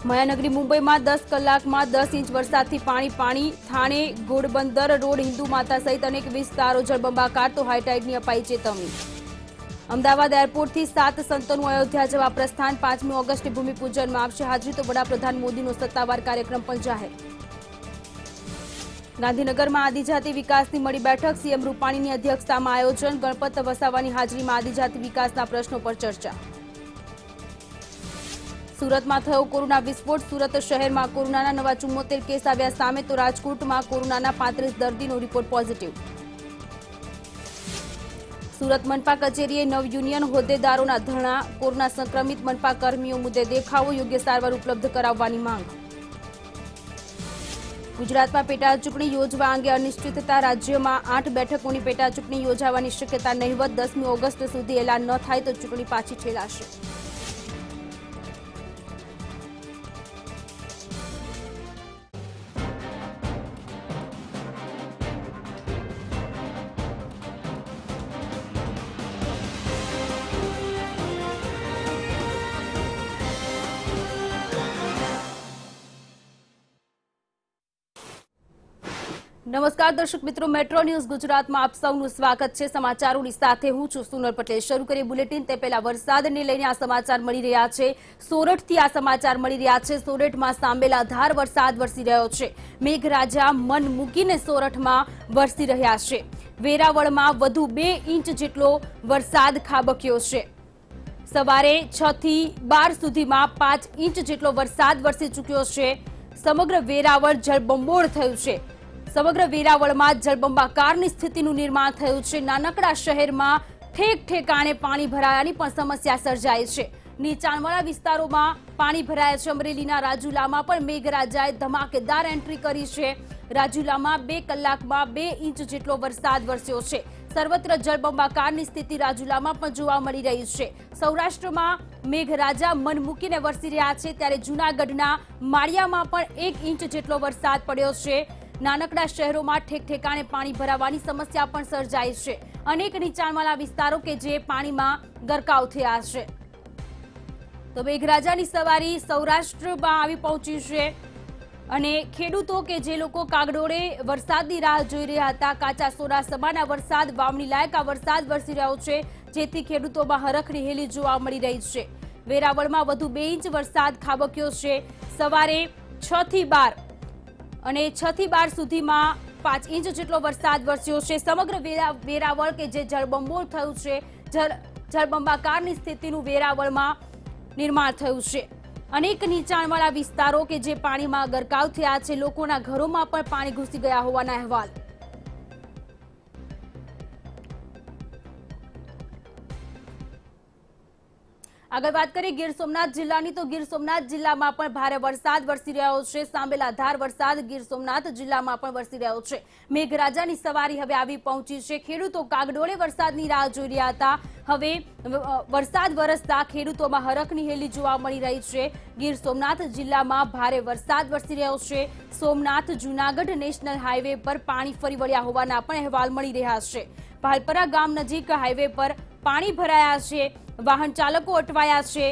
માયાનગરી મુંબઈમાં 10 કલાકમાં 10 ઇંચ વરસાદથી પાણી થાણે ઘોડબંદર રોડ હિન્દુ માતા સહિત અનેક વિસ્તારો જળબંબાકાર તો હાઈટાઈડની અપાઈ ચેતવણી। અમદાવાદ એરપોર્ટથી 7 સંતોનું અયોધ્યા જવા પ્રસ્થાન 5મી ઓગસ્ટે ભૂમિપૂજનમાં આવશે હાજરી તો વડાપ્રધાન મોદીનો સત્તાવાર કાર્યક્રમ પણ જાહેર। ગાંધીનગરમાં આદિજાતિ વિકાસની મળી બેઠક સીએમ રૂપાણીની અધ્યક્ષતામાં આયોજન ગણપત વસાવાની હાજરીમાં આદિજાતિ વિકાસના પ્રશ્નો પર ચર્ચા। સુરતમાં થયો કોરોના વિસ્ફોટ સુરત શહેરમાં કોરોનાના નવા 74 કેસ આવ્યા સામે તો રાજકોટમાં કોરોનાના 35 દર્દીનો રિપોર્ટ પોઝિટિવ। સુરત મનપા કચેરીએ નવ યુનિયન હોદ્દેદારોના ધરણા કોરોના સંક્રમિત મનપા કર્મીઓ મુદ્દે દેખાવો યોગ્ય સારવાર ઉપલબ્ધ કરાવવાની માંગ। ગુજરાતમાં પેટા ચૂંટણી યોજવા અંગે અનિશ્ચિતતા રાજ્યમાં 8 બેઠકોની પેટા ચૂંટણી યોજાવાની શક્યતા નહિવત 10મી ઓગસ્ટ સુધી એલાન ન થાય તો ચૂંટણી પાછી ઠેલાશે। નમસ્કાર દર્શક મિત્રો, મેટ્રો ન્યૂઝ ગુજરાતમાં આપ સૌનું સ્વાગત છે। સમાચારોની સાથે હું છું સુનર પટેલ। શરૂ કરીએ બુલેટિન તે પહેલા વરસાદને લઈને આ સમાચાર મળી રહ્યા છે। સોરઠથી આ સમાચાર મળી રહ્યા છે। સોરઠમાં સાંબેલાધાર વરસાદ વરસી રહ્યો છે। મેઘરાજા મન મૂકીને સોરઠમાં વરસી રહ્યા છે। વેરાવળમાં વધુ 2 ઇંચ જેટલો વરસાદ ખાબક્યો છે। સવારે 6 થી 12 સુધીમાં 5 ઇંચ જેટલો વરસાદ વરસી ચૂક્યો છે। સમગ્ર વેરાવળ જળબંબોળ થયું છે। સમગ્ર વેરાવળમાં જળબંબાકારની સ્થિતિનું નિર્માણ થયું છે। નાનકડા શહેરમાં ઠેક ઠેકાણે પાણી ભરાયાની પણ સમસ્યા સર્જાઈ છે। નીચાણવાળા વિસ્તારોમાં પાણી ભરાયા છે। અમરેલીના રાજુલામાં પણ મેઘરાજાએ ધમાકેદાર એન્ટ્રી કરી છે। રાજુલામાં 2 કલાકમાં 2 ઇંચ જેટલો વરસાદ વરસ્યો છે। સર્વત્ર જળબંબાકારની સ્થિતિ રાજુલામાં પણ જોવા મળી રહી છે। સૌરાષ્ટ્રમાં મેઘરાજા મન મૂકીને વરસી રહ્યા છે ત્યારે જૂનાગઢના માળિયામાં પણ 1 ઇંચ જેટલો વરસાદ પડ્યો છે। નાનકડા શહેરોમાં ઠેક ઠેકાણે પાણી ભરાવાની સમસ્યા પણ સર્જાઈ છે। અનેક નીચાણવાળા વિસ્તારો કે જે પાણીમાં ગરકાવ થયા છે। તો મેઘરાજાની સવારી સૌરાષ્ટ્રમાં આવી પહોંચી છે અને ખેડૂતો કે જે લોકો કાગડોળે વરસાદની રાહ જોઈ રહ્યા હતા, કાચા સોના સમાના વરસાદ, વાવણી લાયક આ વરસાદ વરસી રહ્યો છે જેથી ખેડૂતોમાં હરખની હેલી જોવા મળી રહી છે। વેરાવળમાં વધુ 2 ઇંચ વરસાદ ખાબક્યો છે। સવારે 6 થી 12 અને 6 થી 12 સુધીમાં 5 ઇંચ જેટલો વરસાદ વરસ્યો છે। સમગ્ર વેરાવળ કે જે જળબંબોળ થયું છે, જળબંબાકારની સ્થિતિનું વેરાવળમાં નિર્માણ થયું છે। અનેક નીચાણવાળા વિસ્તારો કે જે પાણીમાં ગરકાવ થયા છે, લોકોના ઘરોમાં પણ પાણી ઘૂસી ગયા હોવાના અહેવાલ। આગળ વાત કરીએ ગીર સોમનાથ જિલ્લાની તો ગીર સોમનાથ જિલ્લામાં પણ ભારે વરસાદ વરસી રહ્યો છે। સાંબેલાધાર વરસાદ ગીર સોમનાથ જિલ્લામાં પણ વરસી રહ્યો છે। મેઘરાજાની સવારી હવે આવી પહોંચી છે। ખેડૂતો કાગડોળે વરસાદની રાહ જોઈ રહ્યા હતા, હવે વરસાદ વરસતા ખેડૂતોમાં હરખની હેલી જોવા મળી રહી છે। ગીર સોમનાથ જિલ્લામાં ભારે વરસાદ વરસી રહ્યો છે। સોમનાથ જૂનાગઢ નેશનલ હાઈવે પર પાણી ફરી વળ્યા હોવાના પણ અહેવાલ મળી રહ્યા છે। ભાલપરા ગામ નજીક હાઈવે પર પાણી ભરાયા છે। વાહન ચાલકો અટવાયા છે।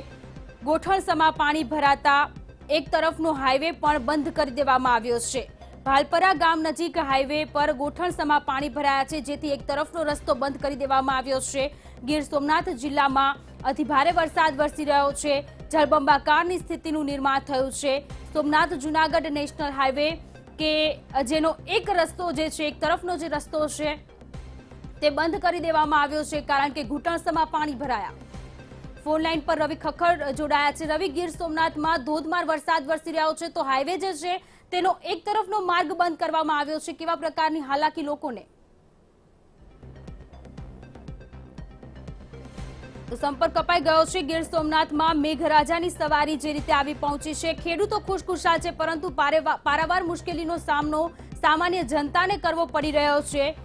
ગોઠણસમાં પાણી ભરાતા એક તરફનો હાઈવે પણ બંધ કરી દેવામાં આવ્યો છે। ભાલપરા ગામ નજીક હાઈવે પર ગોઠણસમાં પાણી ભરાયા છે જેથી એક તરફનો રસ્તો બંધ કરી દેવામાં આવ્યો છે। ગીર સોમનાથ જિલ્લામાં અતિભારે વરસાદ વરસી રહ્યો છે। જળબંબાકારની સ્થિતિનું નિર્માણ થયું છે। સોમનાથ જૂનાગઢ નેશનલ હાઈવે કે જેનો એક રસ્તો જે છે, એક તરફનો જે રસ્તો છે તે બંધ કરી દેવામાં આવ્યો છે કારણ કે ઘૂંટણસમાં પાણી ભરાયા। ફોન લાઈન પર રવિ ખખર જોડાયા છે। રવિ, ગીર સોમનાથમાં ધોધમાર વરસાદ વરસી રહ્યો છે તો હાઈવે જે છે તેનો એક તરફનો માર્ગ બંધ કરવામાં આવ્યો છે, કેવા પ્રકારની હાલાકી લોકોને? તો સંપર્ક કપાઈ ગયો છે। ગીર સોમનાથમાં મેઘરાજાની સવારી જે રીતે આવી પહોંચી છે, ખેડૂતો ખુશખુશાલ છે પરંતુ પારાવાર મુશ્કેલીનો સામનો સામાન્ય જનતાને કરવો પડી રહ્યો છે।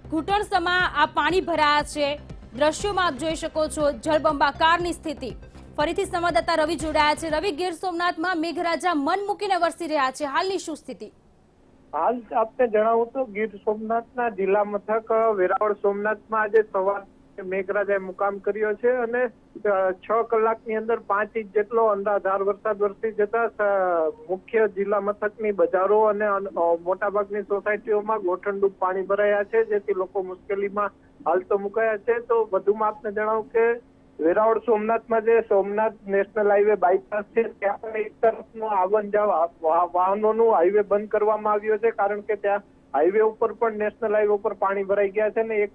ઘૂંટણસમાં આ પાણી ભરાયા છે। દ્રશ્યોમાં આપ જોઈ શકો છો જળબંબાકારની સ્થિતિ। ફરીથી સંવાદદાતા રવિ જોડાયા છે। રવિ, ગીર સોમનાથમાં મેઘરાજા મન મૂકીને વરસી રહ્યા છે, હાલની શું સ્થિતિ? હાલ આપને જણાવું તો ગીર સોમનાથના જિલ્લા મથક વેરાવળ સોમનાથમાં આજે સવાર મેઘરાજાએ મુકામ કર્યો છે અને 6 કલાકની અંદર 5 ઇંચ જેટલો અનરાધાર વરસાદ વરસી જતા મુખ્ય જિલ્લા મથકની બજારો અને મોટાભાગની સોસાયટીઓમાં ગોઠણડૂબ પાણી ભરાયા છે, જેથી લોકો મુશ્કેલીમાં હાલ તો મુકાયા છે। તો વધુમાં આપને જણાવું કે વેરાવળ સોમનાથમાં જે સોમનાથ નેશનલ હાઈવે બાયપાસ છે ત્યાં પણ એક તરફનો આવન જાવ વાહનોનું હાઈવે બંધ કરવામાં આવ્યો છે, કારણ કે ત્યાં હાઈવે ઉપર પણ નેશનલ હાઈવે ઉપર પાણી ભરાઈ ગયા છે ને એક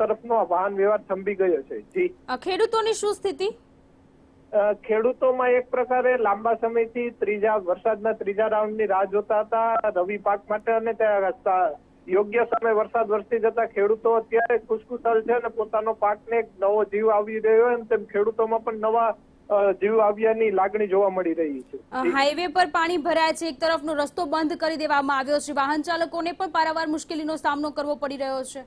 તરફનો વાહન વ્યવહાર થંભી ગયો છે। જી, ખેડૂતોની શું સ્થિતિ? ખેડૂતોમાં એક પ્રકારે લાંબા સમયથી વરસાદના ત્રીજા રાઉન્ડની રાહ જોતા હતા રવિ પાક માટે, અને યોગ્ય સમય વરસાદ વરસી જતા ખેડૂતો અત્યારે ખુશખુશાલ છે અને પોતાનો પાકને એક નવો જીવ આવી રહ્યો અને તેમ ખેડૂતોમાં પણ નવા જીવ આવ્યાની લાગણી જોવા મળી રહી છે। હાઈવે પર પાણી ભરાય છે, એક તરફનો રસ્તો બંધ કરી દેવામાં આવ્યો છે, વાહન ચાલકોને પણ પારાવાર મુશ્કેલીનો સામનો કરવો પડી રહ્યો છે।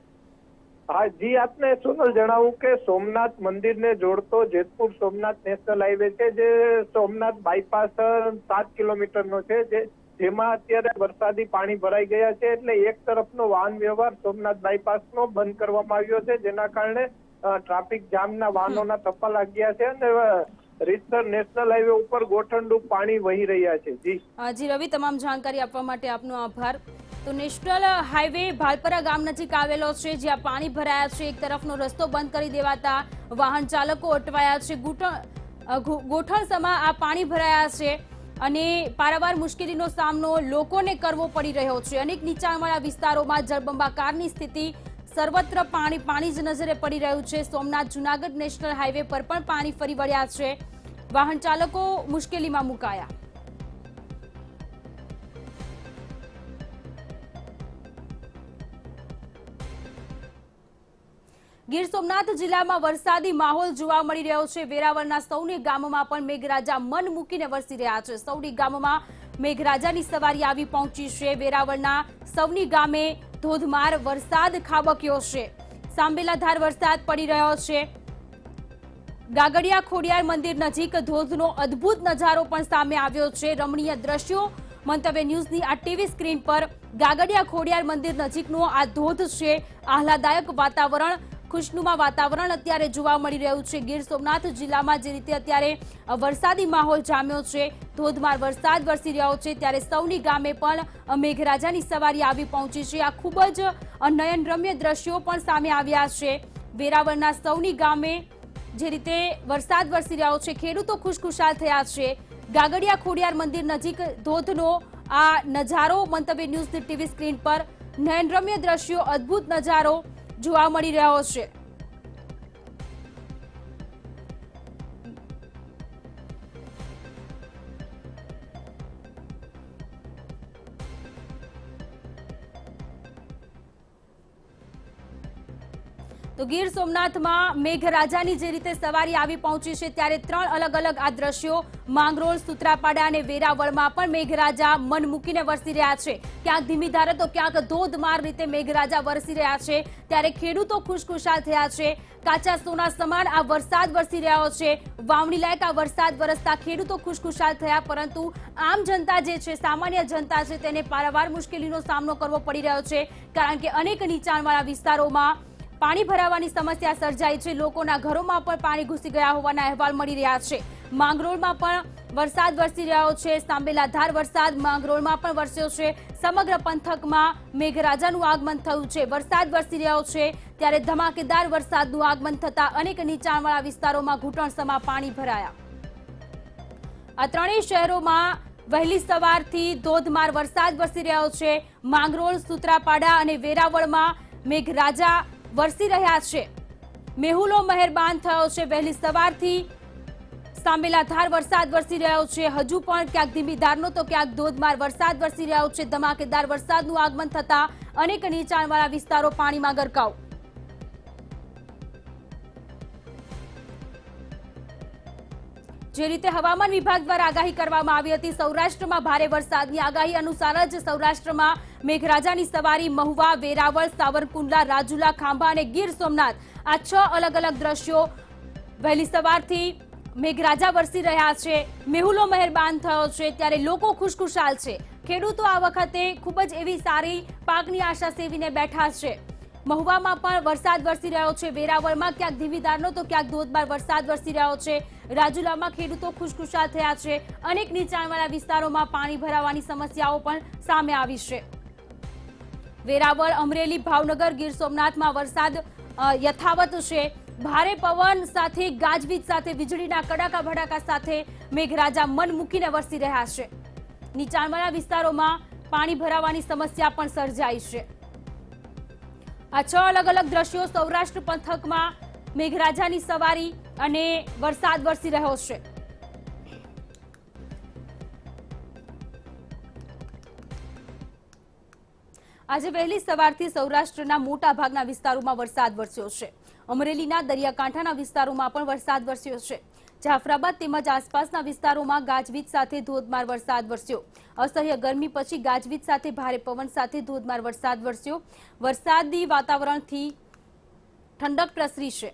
હા જી, આપને સોનલ જણાવું કે સોમનાથ મંદિરને જોડતો જેતપુર સોમનાથ નેશનલ હાઈવે છે, જે સોમનાથ બાયપાસ 7 કિલોમીટરનો છે, જેમાં અત્યારે વરસાદી પાણી ભરાઈ ગયા છે, એટલે એક તરફનો વાહન વ્યવહાર સોમનાથ બાયપાસનો બંધ કરવામાં આવ્યો છે, જેના કારણે ટ્રાફિક જામના વાહનોના થપ્પા લાગ્યા છે અને રીતસર નેશનલ હાઈવે ઉપર ગોઠણડૂબ પાણી વહી રહ્યા છે। જી રવિ, તમામ જાણકારી આપવા માટે આપનો આભાર। તો નેશનલ હાઈવે ભાલપરા ગામ નજીક આવેલો છે, જ્યાં પાણી ભરાયા છે, એક તરફનો રસ્તો બંધ કરી દેવાતા વાહન ચાલકો અટવાયા છે, ગોઠણસમાં આ પાણી ભરાયા છે અને પારાવાર મુશ્કેલીનો સામનો લોકોને કરવો પડી રહ્યો છે। અનેક નીચાણવાળા વિસ્તારોમાં જળબંબાકારની સ્થિતિ, સર્વત્ર પાણી જ નજરે પડી રહ્યું છે। સોમનાથ જુનાગઢ નેશનલ હાઈવે પર પણ પાણી ફરી વળ્યા છે, વાહન ચાલકો મુશ્કેલીમાં મુકાયા। ગીર સોમનાથ જિલ્લામાં વરસાદી માહોલ જોવા મળી રહ્યો છે। વેરાવળના સૌની ગામમાં પણ મેઘરાજા મન મૂકીને વરસી રહ્યા છે। સૌની ગામમાં મેઘરાજાની સવારી આવી પહોંચી છે। વેરાવળના સૌની ગામે ધોધમાર વરસાદ ખાબક્યો છે, સાંબેલાધાર વરસાદ પડી રહ્યો છે। ગાગડિયા ખોડિયાર મંદિર નજીક ધોધનો અદ્ભુત નજારો પણ સામે આવ્યો છે। રમણીય દ્રશ્યો મંતવ્ય ન્યૂઝની આ ટીવી સ્ક્રીન પર ગાગડિયા ખોડિયાર મંદિર નજીકનો આ ધોધ છે। આહલાદાયક વાતાવરણ, ખુશનુમા વાતાવરણ અત્યારે જોવા મળી રહ્યું છે। ગીર સોમનાથ જિલ્લામાં જે રીતે અત્યારે વરસાદી માહોલ જામ્યો છે, ધોધમાર વરસાદ વરસી રહ્યો છે, ત્યારે સૌની ગામે પણ મેઘરાજાની સવારી આવી પહોંચી છે। આ ખૂબ જ નયનરમ્ય દ્રશ્યો પણ સામે આવ્યા છે। વેરાવળના સૌની ગામે જે રીતે વરસાદ વરસી રહ્યો છે, ખેડૂતો ખુશખુશાલ થયા છે। ગાગડિયા ખોડિયાર મંદિર નજીક ધોધનો આ નજારો મંતવ્ય ન્યૂઝની ટીવી સ્ક્રીન પર નયનરમ્ય દ્રશ્યો, અદ્ભુત નજારો જોવા મળી રહ્યો છે। તો ગીર સોમનાથમાં મેઘરાજાની જે રીતે સવારી આવી પહોંચી છે, ત્યારે 3 અલગ અલગ આ દ્રશ્યો માંગરોળ, સૂત્રાપાડા અને વેરાવળમાં પણ મેઘરાજા મન મૂકીને વરસી રહ્યા છે। ક્યાંક ધીમી ધારે તો ક્યાંક ધોધમાર રીતે મેઘરાજા વરસી રહ્યા છે, ત્યારે ખેડૂતો ખુશખુશાલ થયા છે। કાચા સોના સમાન આ વરસાદ વરસી રહ્યો છે। વાવણી લાયક આ વરસાદ વરસતા ખેડૂતો ખુશખુશાલ થયા, પરંતુ આમ જનતા જે છે, સામાન્ય જનતા છે, તેને પારાવાર મુશ્કેલીનો સામનો કરવો પડી રહ્યો છે, કારણ કે અનેક નીચાણવાળા વિસ્તારોમાં પાણી ભરાવાની સમસ્યા સર્જાઈ છે। લોકોના ઘરોમાં પણ પાણી ઘૂસી ગયા હોવાના અહેવાલ મળી રહ્યા છે। માંગરોળમાં પણ વરસાદ વરસી રહ્યો છે, સાંબેલાધાર વરસાદ માંગરોળમાં પણ વરસ્યો છે। સમગ્ર પંથકમાં મેઘરાજાનું આગમન થયું છે, વરસાદ વરસી રહ્યો છે, ત્યારે ધમાકેદાર વરસાદનું આગમન થતા અનેક નીચાણવાળા વિસ્તારોમાં ઘૂંટણસમાં પાણી ભરાયા। આ ત્રણેય શહેરોમાં વહેલી સવારથી ધોધમાર વરસાદ વરસી રહ્યો છે। માંગરોળ, સૂત્રાપાડા અને વેરાવળમાં મેઘરાજા વરસી રહ્યા છે। મેહુલો મહેરબાન થયો છે, વહેલી સવારથી સાંબેલાધાર વરસાદ વરસી રહ્યો છે। હજુ પણ ક્યાંક ધીમી ધારનો તો ક્યાંક ધોધમાર વરસાદ વરસી રહ્યો છે। ધમાકેદાર વરસાદનું આગમન થતા અનેક નીચાણવાળા વિસ્તારો પાણીમાં ગરકાવ। જે રીતે હવામાન વિભાગ દ્વારા આગાહી કરવામાં આવી હતી, સૌરાષ્ટ્રમાં ભારે વરસાદની આગાહી અનુસાર જ સૌરાષ્ટ્રમાં મેઘરાજાની સવારી મહુવા, વેરાવળ, સાવરકુંડલા, રાજુલા, ખાંભા અને ગીર સોમનાથ, આ 6 અલગ અલગ દ્રશ્યો વહેલી સવારથી મેઘરાજા વરસી રહ્યા છે। મેહુલો મહેરબાન થયો છે, ત્યારે લોકો ખુશખુશાલ છે। ખેડૂતો આ વખતે ખૂબ જ એવી સારી પાકની આશા સેવીને બેઠા છે। મહુવામાં પણ વરસાદ વરસી રહ્યો છે। વેરાવળમાં ક્યાંક ધીમીધારનો તો ક્યાંક ધોધમાર વરસાદ વરસી રહ્યો છે। રાજુલામાં ખેડૂતો ખુશખુશાલ થયા છે। અનેક નીચાણવાળા વિસ્તારોમાં પાણી ભરાવાની સમસ્યાઓ પણ સામે આવી છે। વેરાવળ, અમરેલી, ભાવનગર, ગીર સોમનાથમાં વરસાદ યથાવત છે। ભારે પવન સાથે ગાજવીજ સાથે વીજળીના કડાકા ભડાકા સાથે મેઘરાજા મન મૂકીને વરસી રહ્યા છે। નીચાણવાળા વિસ્તારોમાં પાણી ભરાવાની સમસ્યા પણ સર્જાઈ છે। આ 6 અલગ અલગ દ્રશ્યો સૌરાષ્ટ્ર પંથકમાં મેઘરાજાની સવારી અને વરસાદ વરસી રહ્યો છે। આજે વહેલી સવારથી સૌરાષ્ટ્રના મોટા ભાગના વિસ્તારોમાં વરસાદ વરસ્યો છે। અમરેલીના દરિયાકાંઠાના વિસ્તારોમાં પણ વરસાદ વરસ્યો છે। જાફરાબાદ તેમજ આસપાસના વિસ્તારોમાં ગાજવીજ સાથે ધોધમાર વરસાદ વરસ્યો। અસહ્ય ગરમી પછી ગાજવીજ સાથે ભારે પવન સાથે ધોધમાર વરસાદ વરસ્યો। વરસાદી વાતાવરણથી ઠંડક પ્રસરી છે।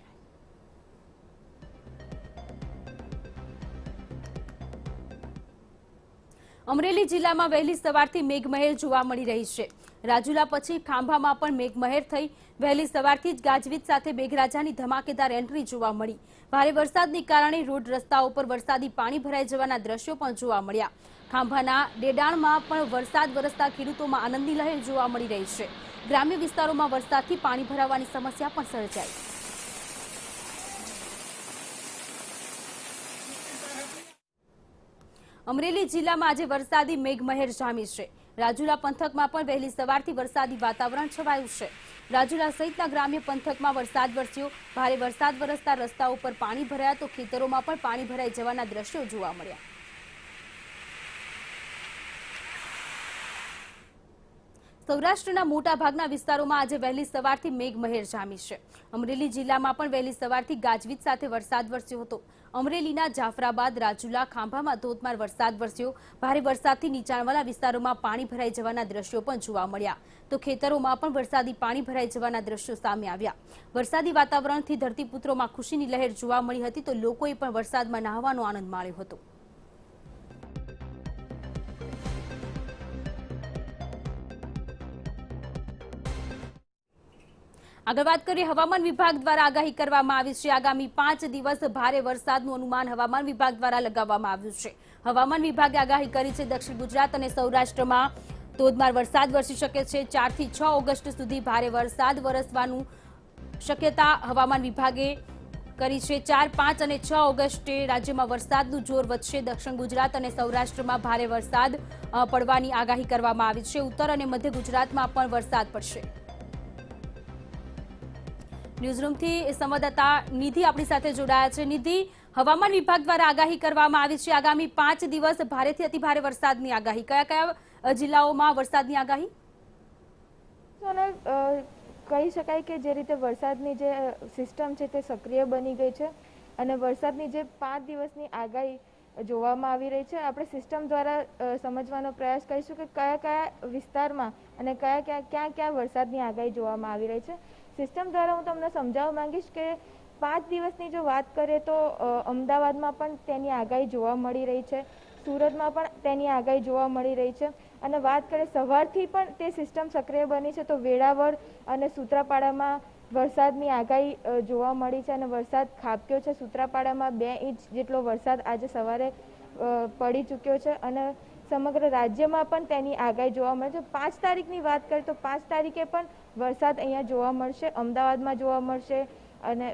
અમરેલી જિલ્લામાં વહેલી સવારથી મેઘમહેર જોવા મળી રહી છે। રાજુલા પછી ખાંભામાં પણ મેઘમહેર થઈ। વહેલી સવારથી જ ગાજવીજ સાથે મેઘરાજાની ધમાકેદાર એન્ટ્રી જોવા મળી। ભારે વરસાદને કારણે રોડ રસ્તાઓ પર વરસાદી પાણી ભરાઈ જવાના દ્રશ્યો પણ જોવા મળ્યા। ખાંભાના ડેડાણમાં પણ વરસાદ વરસતા ખેડૂતોમાં આનંદની લહેર જોવા મળી રહી છે। ગ્રામ્ય વિસ્તારોમાં વરસાદથી પાણી ભરાવાની સમસ્યા પણ સર્જાઈ। અમરેલી જિલ્લામાં આજે વરસાદી મેઘમહેર જામી છે। રાજુલા પંથકમાં પણ વહેલી સવારથી વરસાદી વાતાવરણ છવાયું છે। રાજુલા સહિતના ગ્રામ્ય પંથકમાં વરસાદ વરસ્યો। ભારે વરસાદ વરસતા રસ્તાઓ પર પાણી ભરાયા તો ખેતરોમાં પણ પાણી ભરાઈ જવાના દ્રશ્યો જોવા મળ્યા। સૌરાષ્ટ્રના મોટા ભાગના વિસ્તારોમાં આજે વહેલી સવારથી મેઘમહેર જામી છે। અમરેલી જિલ્લામાં પણ વહેલી સવારથી ગાજવીજ સાથે વરસાદ વરસ્યો હતો। અમરેલીના જાફરાબાદ, રાજુલા, ખાંભામાં ધોધમાર વરસાદ વરસ્યો। ભારે વરસાદથી નીચાણવાળા વિસ્તારોમાં પાણી ભરાઈ જવાના દ્રશ્યો પણ જોવા મળ્યા તો ખેતરોમાં પણ વરસાદી પાણી ભરાઈ જવાના દ્રશ્યો સામે આવ્યા। વરસાદી વાતાવરણથી ધરતીપુત્રોમાં ખુશીની લહેર જોવા મળી હતી તો લોકોએ પણ વરસાદમાં નહાવાનો આનંદ માણ્યો હતો। આગળ વાત કરીએ હવામાન વિભાગ દ્વારા આગાહી કરવામાં આવી છે। આગામી 5 દિવસ ભારે વરસાદનું અનુમાન હવામાન વિભાગ દ્વારા લગાવવામાં આવ્યું છે। હવામાન વિભાગે આગાહી કરી છે દક્ષિણ ગુજરાત અને સૌરાષ્ટ્રમાં ધોધમાર વરસાદ વરસી શકે છે। 4 થી 6 ઓગસ્ટ સુધી ભારે વરસાદ વરસવાનું શક્યતા હવામાન વિભાગે કરી છે। 4, 5 અને 6 ઓગસ્ટે રાજ્યમાં વરસાદનું જોર વધશે। દક્ષિણ ગુજરાત અને સૌરાષ્ટ્રમાં ભારે વરસાદ પડવાની આગાહી કરવામાં આવી છે। ઉત્તર અને મધ્ય ગુજરાતમાં પણ વરસાદ પડશે। ન્યૂઝરૂમથી સંવાદદાતા નિધિ આપણી સાથે જોડાયા છે। નિધિ, હવામાન વિભાગ દ્વારા આગાહી કરવામાં આવી છે આગામી 5 દિવસ ભારેથી અતિભારે વરસાદની આગાહી। કયા કયા જિલ્લાઓમાં વરસાદની આગાહી? કહી શકાય કે જે રીતે વરસાદની જે સિસ્ટમ છે તે સક્રિય બની ગઈ છે અને વરસાદની જે 5 દિવસની આગાહી જોવામાં આવી રહી છે। આપણે સિસ્ટમ દ્વારા સમજવાનો પ્રયાસ કરીશું કે કયા કયા વિસ્તારમાં અને ક્યાં વરસાદની આગાહી જોવામાં આવી રહી છે। સિસ્ટમ દ્વારા હું તમને સમજાવવા માંગીશ કે 5 દિવસની જો વાત કરીએ તો અમદાવાદમાં પણ તેની આગાહી જોવા મળી રહી છે। સુરતમાં પણ તેની આગાહી જોવા મળી રહી છે અને વાત કરીએ સવારથી પણ તે સિસ્ટમ સક્રિય બની છે તો વેળાવળ અને સૂત્રાપાડામાં વરસાદની આગાહી જોવા મળી છે અને વરસાદ ખાબક્યો છે। સૂત્રાપાડામાં 2 ઇંચ જેટલો વરસાદ આજે સવારે પડી ચૂક્યો છે અને સમગ્ર રાજ્યમાં પણ તેની આગાહી જોવા મળે છે। 5 તારીખની વાત કરીએ તો 5 તારીખે પણ વરસાદ અહીંયા જોવા મળશે। અમદાવાદમાં જોવા મળશે અને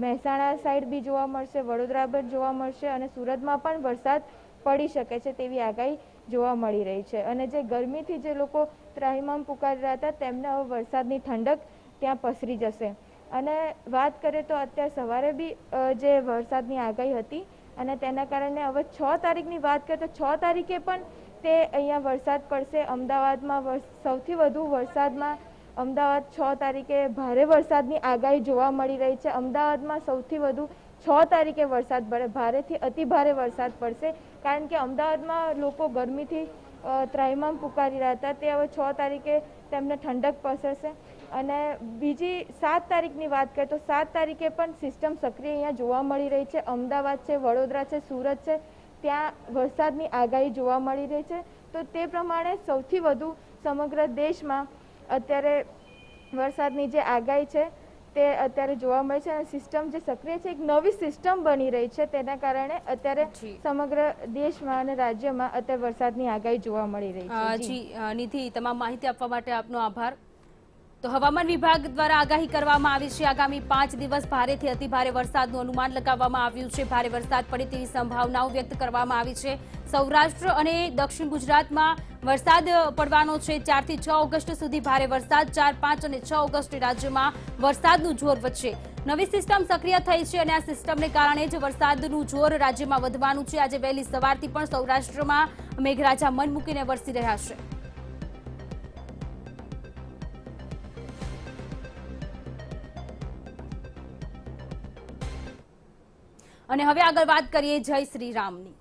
મહેસાણા સાઈડ બી જોવા મળશે, વડોદરા પણ જોવા મળશે અને સુરતમાં પણ વરસાદ પડી શકે છે તેવી આગાહી જોવા મળી રહી છે અને જે ગરમીથી જે લોકો ત્રાહિમામ પુકારી રહ્યા હતા તેમને હવે વરસાદની ઠંડક ત્યાં પસરી જશે। અને વાત કરીએ તો અત્યારે સવારે બી જે વરસાદની આગાહી હતી અને તેના કારણે હવે 6 તારીખની વાત કરીએ તો 6 તારીખે પણ તે અહીંયા વરસાદ પડશે। અમદાવાદમાં સૌથી વધુ વરસાદમાં અમદાવાદ 6 તારીખે ભારે વરસાદની આગાહી જોવા મળી રહી છે। અમદાવાદમાં સૌથી વધુ 6 તારીખે વરસાદ પડે, ભારેથી અતિભારે વરસાદ પડશે કારણ કે અમદાવાદમાં લોકો ગરમીથી ત્રાહિમામ પુકારી રહ્યા હતા તે હવે 6 તારીખે તેમને ઠંડક પસરશે। અને બીજી 7 તારીખની વાત કરીએ તો 7 તારીખે પણ સિસ્ટમ સક્રિય અહીંયા જોવા મળી રહી છે। અમદાવાદ છે, વડોદરા છે, સુરત છે ત્યાં વરસાદની આગાહી જોવા મળી રહી છે તો તે પ્રમાણે સૌથી વધુ સમગ્ર દેશમાં અત્યારે વરસાદની જે આગાહી છે તે અત્યારે જોવા મળે છે અને સિસ્ટમ જે સક્રિય છે એક નવી સિસ્ટમ બની રહી છે, તેના કારણે અત્યારે સમગ્ર દેશમાં અને રાજ્યમાં અત્યારે વરસાદની આગાહી જોવા મળી રહી છે. જી નિધિ, તમામ માહિતી આપવા માટે આપનો આભાર. તો હવામાન વિભાગ દ્વારા આગાહી કરવામાં આવી છે. આગામી 5 દિવસ ભારેથી અતિભારે વરસાદનું અનુમાન લગાવવામાં આવ્યું છે. ભારે વરસાદ પડે તેવી સંભાવનાઓ વ્યક્ત કરવામાં આવી છે. સૌરાષ્ટ્ર અને દક્ષિણ ગુજરાતમાં વરસાદ પડવાનો છે. 4 થી 6 ઓગસ્ટ સુધી ભારે વરસાદ, 4, 5 અને 6 ઓગસ્ટે રાજ્યમાં વરસાદનું જોર વધશે. નવી સિસ્ટમ સક્રિય થઈ છે અને આ સિસ્ટમને કારણે જ વરસાદનું જોર રાજ્યમાં વધવાનું છે. આજે વહેલી સવારથી પણ સૌરાષ્ટ્રમાં મેઘરાજા મન મૂકીને વરસી રહ્યા છે. અને હવે આગળ વાત કરીએ જય શ્રી રામની.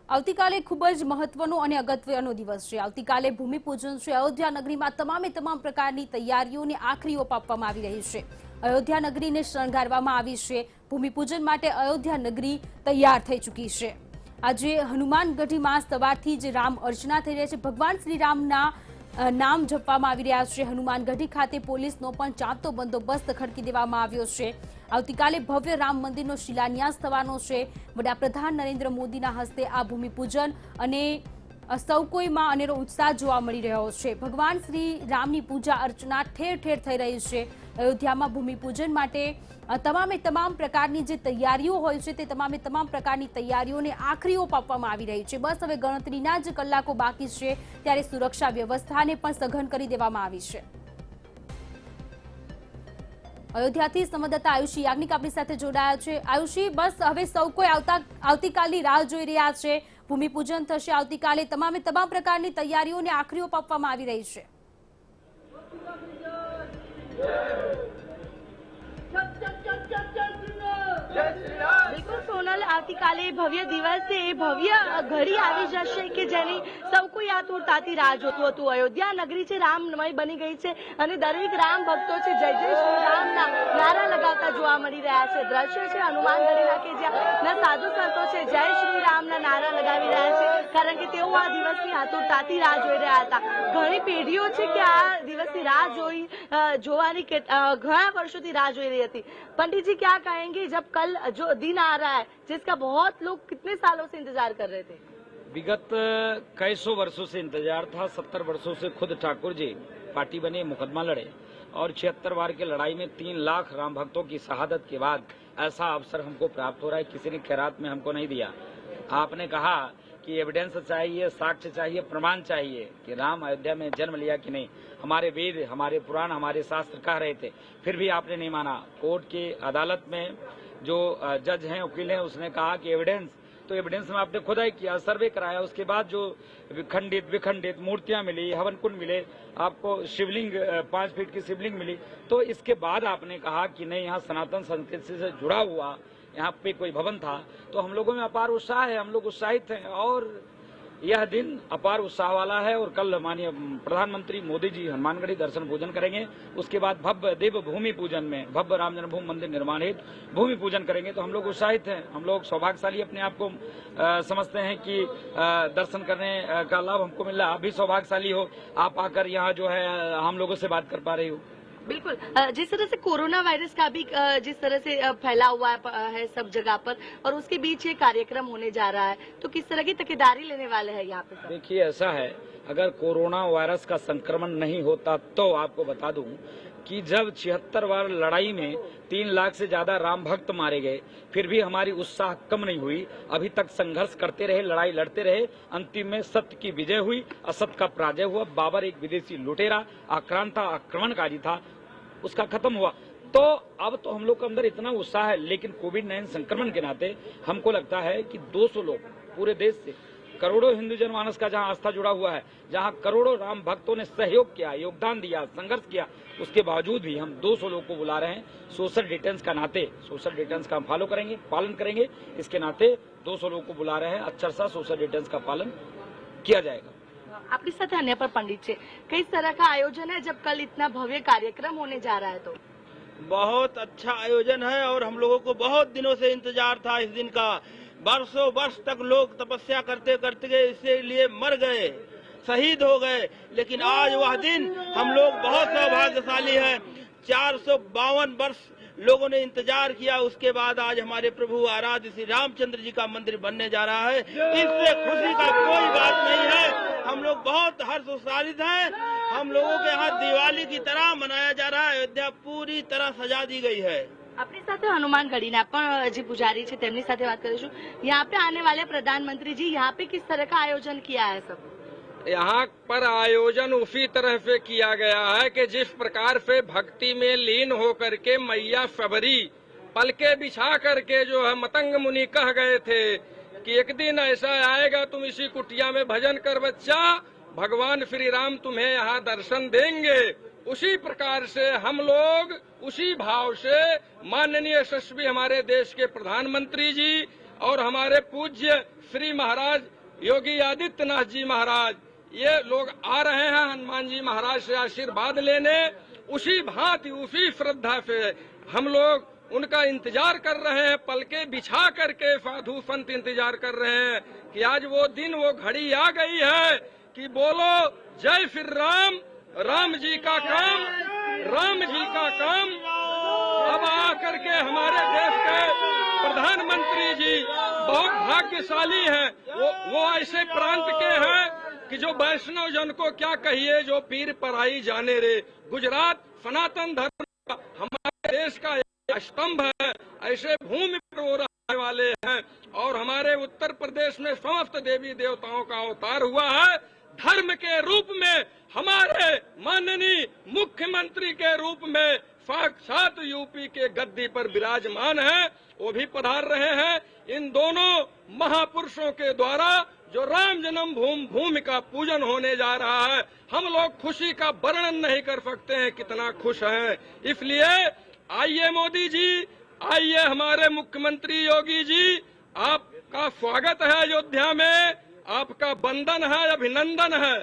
આવતીકાલે ખૂબ જ મહત્વનો અને અગત્યનો દિવસ છે. આવતીકાલે ભૂમિપૂજન છે. અયોધ્યા નગરીમાં તમામ પ્રકારની તૈયારીઓને આખરી ઓપ આપવામાં આવી રહી છે. અયોધ્યા નગરીને શણગારવામાં આવી છે. ભૂમિપૂજન માટે અયોધ્યા નગરી તૈયાર થઈ ચૂકી છે. આજે હનુમાનગઢીમાં સવારથી જ રામ અર્ચના થઈ રહી છે. ભગવાન શ્રી રામના નામ જપવામાં આવી રહ્યા છે. હનુમાનગઢી ખાતે પોલીસનો પણ ચાંપતો બંદોબસ્ત ખડકી દેવામાં આવ્યો છે. આવતીકાલે ભવ્ય રામ મંદિરનો શિલાન્યાસ થવાનો છે. વડાપ્રધાન નરેન્દ્ર મોદીના હસ્તે આ ભૂમિપૂજન અને સૌ કોઈમાં અનેરો ઉત્સાહ જોવા મળી રહ્યો છે. ભગવાન શ્રી રામની પૂજા અર્ચના ઠેર ઠેર થઈ રહી છે. અયોધ્યામાં ભૂમિપૂજન માટે તમામ પ્રકારની જે તૈયારીઓ હોય છે તે તમામ પ્રકારની તૈયારીઓને આખરી ઓપ આપવામાં આવી રહી છે. બસ હવે ગણતરીના જ કલાકો બાકી છે ત્યારે સુરક્ષા વ્યવસ્થાને પણ સઘન કરી દેવામાં આવી છે. અયોધ્યાથી સંવાદદાતા આયુષી યાજ્ઞિક આપણી સાથે જોડાયા છે. આયુષી, બસ હવે સૌ કોઈ આવતીકાલની રાહ જોઈ રહ્યા છે. ભૂમિપૂજન થશે આવતીકાલે. તમામ પ્રકારની તૈયારીઓને આખરી ઓપ આપવામાં આવી રહી છે. બિલકુલ સોનલ, આવતીકાલે ભવ્ય દિવસ છે. એ ભવ્ય ઘડી આવી જશે કે જેની સૌ કોઈ આતુરતાથી રાહ જોતું હતું. અયોધ્યા નગરી છે રામમય બની ગઈ છે અને દરેક રામ ભક્તો છે જય જય શ્રી રામના નારા લગાવતા જોવા મળી રહ્યા છે. દ્રશ્ય છે હનુમાનગઢીના કે જ્યાં સાધુ સંતો છે જય શ્રી રામના નારા લગાવી રહ્યા છે, કારણ કે તેઓ આ દિવસની આતુરતાથી રાહ જોઈ રહ્યા હતા. ઘણી પેઢીઓ છે કે આ દિવસની રાહ જોવાની ઘણા વર્ષોથી રાહ જોઈ રહી હતી. पंडित जी क्या कहेंगे जब कल जो दिन आ रहा है जिसका बहुत लोग कितने सालों से इंतजार कर रहे थे? विगत कई सौ वर्षों से इंतजार था. 70 वर्षों से खुद ठाकुर जी पार्टी बने, मुकदमा लड़े और 76 बार की लड़ाई में 3 लाख राम भक्तों की शहादत के बाद ऐसा अवसर हमको प्राप्त हो रहा है. किसी ने खैरात में हमको नहीं दिया. आपने कहा कि एविडेंस चाहिए, साक्ष्य चाहिए, प्रमाण चाहिए कि राम अयोध्या में जन्म लिया कि नहीं. हमारे वेद, हमारे पुराण, हमारे शास्त्र कह रहे थे, फिर भी आपने नहीं माना. कोर्ट की अदालत में जो जज हैं, वकील हैं, उसने कहा कि एविडेंस, तो एविडेंस में आपने खुदाई किया, सर्वे कराया. उसके बाद जो विखंडित मूर्तियां मिली, हवन कुंड मिले, आपको शिवलिंग 5 फीट की शिवलिंग मिली, तो इसके बाद आपने कहा कि नहीं, यहाँ सनातन संस्कृति से जुड़ा हुआ यहाँ पे कोई भवन था. तो हम लोगों में अपार उत्साह है, हम लोग उत्साहित हैं और यह दिन अपार उत्साह वाला है. और कल माननीय प्रधानमंत्री मोदी जी हनुमानगढ़ी दर्शन पूजन करेंगे. उसके बाद भव्य देव भूमि पूजन में भव्य राम जन्मभूमि मंदिर निर्माण हेतु भूमि पूजन करेंगे. तो हम लोग उत्साहित हैं, हम लोग सौभाग्यशाली अपने आप को समझते हैं कि दर्शन करने का लाभ हमको मिल रहा है. आप भी सौभाग्यशाली हो, आप आकर यहाँ जो है हम लोगों से बात कर पा रही हो. बिल्कुल, जिस तरह से कोरोना वायरस का भी जिस तरह से फैला हुआ है सब जगह पर और उसके बीच ये कार्यक्रम होने जा रहा है, तो किस तरह की तकेदारी लेने वाले हैं यहाँ पे? देखिए, ऐसा है, अगर कोरोना वायरस का संक्रमण नहीं होता तो आपको बता दूं कि जब 76 बार लड़ाई में 3 लाख से ज्यादा राम भक्त मारे गए, फिर भी हमारी उत्साह कम नहीं हुई. अभी तक संघर्ष करते रहे, लड़ाई लड़ते रहे. अंतिम में सत्य की विजय हुई, असत्य का पराजय हुआ. बाबर एक विदेशी लुटेरा, आक्रांता, आक्रमणकारी था, उसका खत्म हुआ. तो अब तो हम लोग के अंदर इतना उत्साह है. लेकिन कोविड-19 संक्रमण के नाते हमको लगता है कि 200 लोग पूरे देश से, करोड़ों हिंदू जनमानस का जहां आस्था जुड़ा हुआ है, जहां करोड़ों राम भक्तों ने सहयोग किया, योगदान दिया, संघर्ष किया, उसके बावजूद भी हम 200 लोग को बुला रहे हैं. सोशल डिस्टेंस का नाते, सोशल डिस्टेंस का हम फॉलो करेंगे, पालन करेंगे. इसके नाते 200 लोग को बुला रहे हैं. अच्छा सा सोशल डिस्टेंस का पालन किया जाएगा. આપણી સાથે અન્ય પર પંડિત છે, किस तरह का आयोजन है जब कल इतना भव्य कार्यक्रम होने जा रहा है? तो बहुत अच्छा आयोजन है और हम लोगों को बहुत दिनों से इंतजार था इस दिन का। वर्षों वर्ष तक लोग तपस्या करते करते इसीलिए मर गए, शहीद हो गए, लेकिन आज वह दिन हम लोग बहुत सौभाग्यशाली हैं। 452 वर्ष लोगों ने इंतजार किया, उसके बाद आज हमारे प्रभु आराध्य श्री रामचंद्र जी का मंदिर बनने जा रहा है। इससे खुशी का कोई बात नहीं है, हम लोग बहुत हर्ष उत्साहित हैं। हम लोगों के यहाँ दिवाली की तरह मनाया जा रहा है। अयोध्या पूरी तरह सजा दी गई है। આપણી સાથે હનુમાન ગઢીના પણ જે પુજારી છે તેમની સાથે વાત કરીશું। यहाँ पे आने वाले प्रधानमंत्री जी यहाँ पे किस तरह का आयोजन किया है? सब यहाँ पर आयोजन उसी तरह से किया गया है कि जिस प्रकार से भक्ति में लीन होकर के मैया सबरी पलके बिछा करके जो है मतंग मुनि कह गए थे कि एक दिन ऐसा आएगा तुम इसी कुटिया में भजन कर बच्चा, भगवान श्री राम तुम्हें यहाँ दर्शन देंगे। उसी प्रकार से हम लोग उसी भाव से माननीय यशस्वी हमारे देश के प्रधानमंत्री जी और हमारे पूज्य श्री महाराज योगी आदित्यनाथ जी महाराज, ये लोग आ रहे हैं हनुमान जी महाराज से आशीर्वाद लेने। उसी भांति उसी श्रद्धा से हम लोग उनका इंतजार कर रहे हैं, पलके बिछा करके साधु संत इंतजार कर रहे हैं कि आज वो दिन वो घड़ी आ गई है कि बोलो जय श्री राम, राम जी का काम, राम जी का काम। अब आकर के हमारे देश के प्रधानमंत्री जी बहुत भाग्यशाली हैं। वो ऐसे प्रांत के हैं कि जो वैष्णव जन को क्या कहिए, जो पीर पराई जाने रे। गुजरात सनातन धर्म का हमारे देश का स्तंभ है, ऐसे भूमि पर वो रहने वाले हैं। और हमारे उत्तर प्रदेश में समस्त देवी देवताओं का अवतार हुआ है। धर्म के रूप में हमारे माननीय मुख्यमंत्री के रूप में साक्षात यूपी के गद्दी पर विराजमान है, वो भी पधार रहे हैं। इन दोनों महापुरुषों के द्वारा जो राम जन्म भूमि का पूजन होने जा रहा है, हम लोग खुशी का वर्णन नहीं कर सकते हैं कितना खुश हैं। इसलिए आइए मोदी जी, आइए हमारे मुख्यमंत्री योगी जी, आपका स्वागत है अयोध्या में, आपका वंदन है, अभिनंदन है,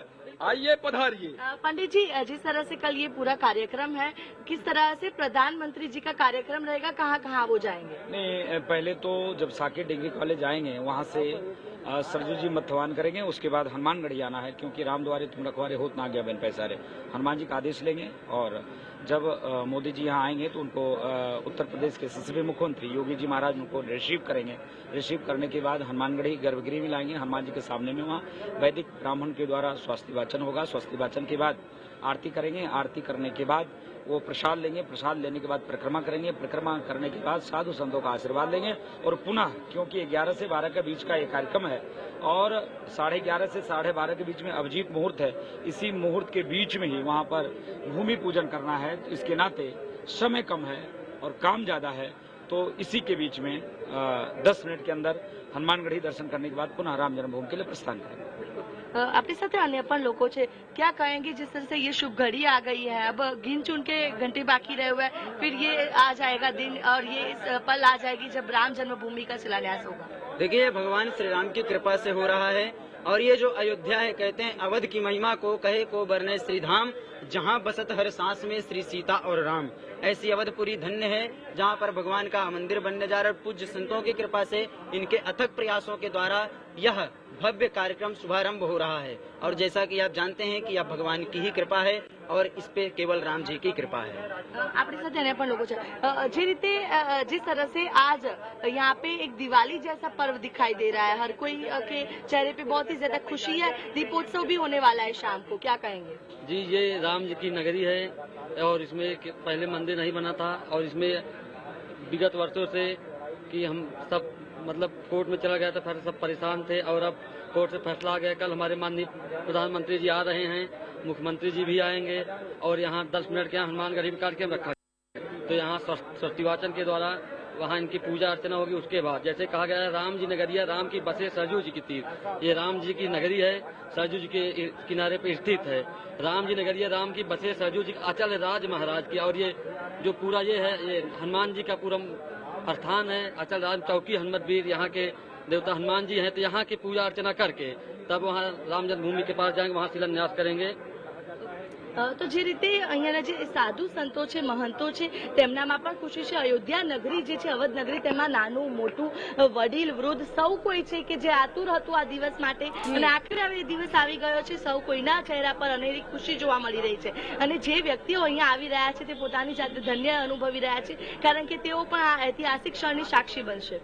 आइए पधारिए। पंडित जी, जिस तरह से कल ये पूरा कार्यक्रम है, किस तरह से प्रधानमंत्री जी का कार्यक्रम रहेगा, कहाँ कहाँ वो जाएंगे? नहीं, पहले तो जब साकेत डिग्री कॉलेज आएंगे वहाँ से सरजू जी मथवान करेंगे, उसके बाद हनुमानगढ़ी आना है, क्योंकि राम द्वारे तुम रखवारे होत ना गया बन पैसारे, हनुमान जी का आदेश लेंगे। और जब मोदी जी यहाँ आएंगे तो उनको उत्तर प्रदेश के यशस्वी मुख्यमंत्री योगी जी महाराज उनको रिसीव करेंगे। रिसीव करने के बाद हनुमानगढ़ी गर्भगृह में लाएंगे, हनुमान जी के सामने में वहाँ वैदिक ब्राह्मण के द्वारा स्वस्ति वाचन होगा। स्वस्ति वाचन के बाद आरती करेंगे, आरती करने के बाद वो प्रसाद लेंगे, प्रसाद लेने के बाद परिक्रमा करेंगे, परिक्रमा करने के बाद साधु संतों का आशीर्वाद लेंगे। और पुनः क्योंकि 11 से 12 के बीच का ये कार्यक्रम है और 11:30 से 12:30 के बीच में अभिजीत मुहूर्त है, इसी मुहूर्त के बीच में ही वहाँ पर भूमि पूजन करना है। तो इसके नाते समय कम है और काम ज्यादा है, तो इसी के बीच में 10 मिनट के अंदर हनुमानगढ़ी दर्शन करने के बाद पुनः राम जन्मभूमि के लिए प्रस्थान करेंगे। આપણી સાથે અન્ય પણ લોકો છે, क्या कहेंगे जिस तरह से ये शुभ घड़ी आ गई है, अब गिन चुन के घंटे बाकी रहे हुए हैं, फिर ये आ जाएगा दिन और ये इस पल आ जाएगी जब राम जन्मभूमि का शिलान्यास होगा? देखिए, ये भगवान श्री राम की कृपा से हो रहा है। और ये जो अयोध्या है, कहते हैं अवध की महिमा को कहे को बरने श्री धाम, जहाँ बसत हर सांस में श्री सीता और राम। ऐसी अवधपुरी धन्य है जहाँ पर भगवान का मंदिर बनने जा रहा है। पूज्य संतों की कृपा से, इनके अथक प्रयासों के द्वारा यह भव्य कार्यक्रम शुभारंभ हो रहा है। और जैसा कि आप जानते हैं कि यह भगवान की ही कृपा है और इस पे केवल राम जी की कृपा है। આપણી સાથે અન્ય પણ લોકો છે, જે રીતે जिस तरह से आज यहाँ पे एक दिवाली जैसा पर्व दिखाई दे रहा है, हर कोई के चेहरे पे बहुत ही ज्यादा खुशी है, दीपोत्सव भी होने वाला है शाम को, क्या कहेंगे? जी, ये राम जी की नगरी है और इसमें पहले मंदिर नहीं बना था और इसमें विगत वर्षों से कि हम सब मतलब कोर्ट में चला गया था, फिर सब परेशान थे और अब कोर्ट से फैसला आ गया। कल हमारे माननीय प्रधानमंत्री जी आ रहे हैं, मुख्यमंत्री जी भी आएंगे और यहाँ 10 मिनट के हनुमानगढ़ी में कार्यक्रम रखा है। तो यहाँ स्वस्तिवाचन के द्वारा वहाँ इनकी पूजा अर्चना होगी। उसके बाद जैसे कहा गया है, राम जी नगरिया, राम की बसे सरजू जी की तीर, ये राम जी की नगरी है, सरजू जी के किनारे पर स्थित है। राम जी नगरिया, राम की बसे सरजू जी अचल राज महाराज की। और ये जो पूरा ये है, ये हनुमान जी का पूरा स्थान है, अचल राज चौकी हनुमत वीर यहाँ के देवता हनुमान जी हैं, तो यहाँ की पूजा अर्चना करके तब वहाँ राम जन्मभूमि के पास जाएंगे, वहाँ शिलान्यास करेंगे। તો જે રીતે અહીંયાના જે સાધુ સંતો છે, મહંતો છે, તેમનામાં પણ ખુશી છે। અયોધ્યા નગરી જે છે, અવધ નગરી, તેમાં નાનું મોટું, વડીલ વૃદ્ધ સૌ કોઈ છે કે જે આતુર હતું આ દિવસ માટે, અને આખરે હવે એ દિવસ આવી ગયો છે। સૌ કોઈના ચહેરા પર અનેરી ખુશી જોવા મળી રહી છે, અને જે વ્યક્તિઓ અહીંયા આવી રહ્યા છે તે પોતાની જાતે ધન્ય અનુભવી રહ્યા છે, કારણ કે તેઓ પણ આ ઐતિહાસિક ક્ષણની સાક્ષી બનશે।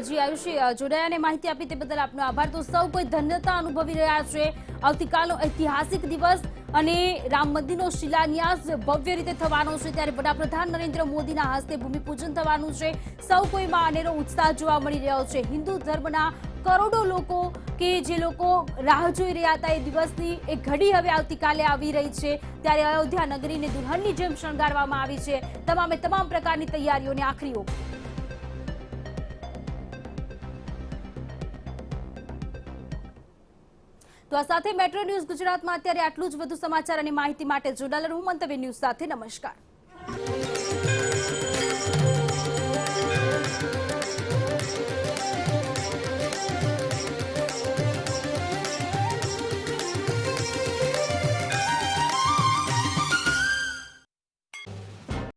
જી આયુષી, જોડાયાને માહિતી આપી તે બદલ આપનો આભાર। તો સૌ કોઈ ધન્યતા અનુભવી રહ્યા છે। આવતીકાલનો ઐતિહાસિક દિવસ અને રામ મંદિરનો શિલાન્યાસ ભવ્ય રીતે થવાનો છે, ત્યારે વડાપ્રધાન નરેન્દ્ર મોદીના હસ્તે ભૂમિપૂજન થવાનું છે। સૌ કોઈમાં અનેરો ઉત્સાહ જોવા મળી રહ્યો છે। હિન્દુ ધર્મના કરોડો લોકો કે જે લોકો રાહ જોઈ રહ્યા હતા એ દિવસની એક ઘડી હવે આવતીકાલે આવી રહી છે, ત્યારે અયોધ્યા નગરીને દુલ્હનની જેમ શણગારવામાં આવી છે। તમામે તમામ પ્રકારની તૈયારીઓને આખરી ઓપ। તો આ સાથે મેટ્રો ન્યૂઝ ગુજરાતમાં અત્યારે આટલું જ। વધુ સમાચાર અને માહિતી માટે જોડાયેલા રહો મંતવ્ય ન્યૂઝ સાથે। નમસ્કાર।